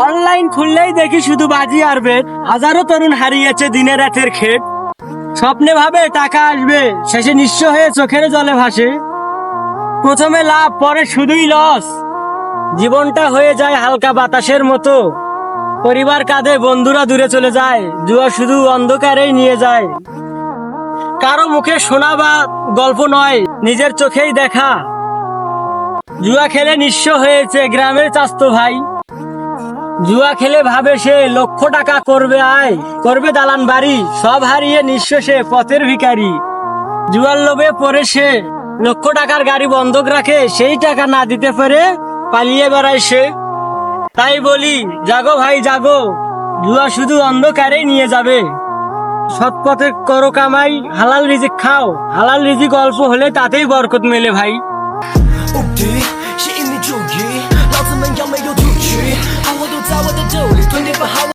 Online খুললেই দেখি শুধু বাজি আর বেট। হাজারো তরুণ হারিয়েছে দিনের রাতের খেট। স্বপ্নে ভাবে টাকা আসবে, শেষে নিঃস্ব হয়ে চোখের জলে ভাসে। প্রথমে লাভ, পরে শুধুই লস। জীবনটা হয়ে যায় হালকা বাতাসের মতো। পরিবার কাঁধে, বন্ধুরা দূরে চলে যায়। জুয়া শুধু অন্ধকারেই নিয়ে যায়। কারো মুখে শোনা বা গল্প নয়, নিজের চোখেই দেখা। জুয়া খেলে নিঃস্ব হয়েছে গ্রামের চাস্তো ভাই। জুয়া খেলে ভাবে সে লক্ষ টাকা করবে আয়, করবে দালান বাড়ি। সব হারিয়ে নিঃস্ব সে, পথের ভিখারি। জুয়ার লোভে পড়ে সে লক্ষ টাকার গাড়ি বন্ধক রাখে। সেই টাকা না দিতে পারে পালিয়ে বেড়ায় সে। তাই বলি, জাগো ভাই জাগো, জুয়া শুধু অন্ধকারেই নিয়ে যাবে। সৎ পথে করো কামাই, হালাল রিজিক খাও। হালাল রিজিক অল্প হলে তাতেই বরকত মেলে ভাই।无敌是一名主义，老子们要没有体恤，好货都在我的兜里，吞点饭好。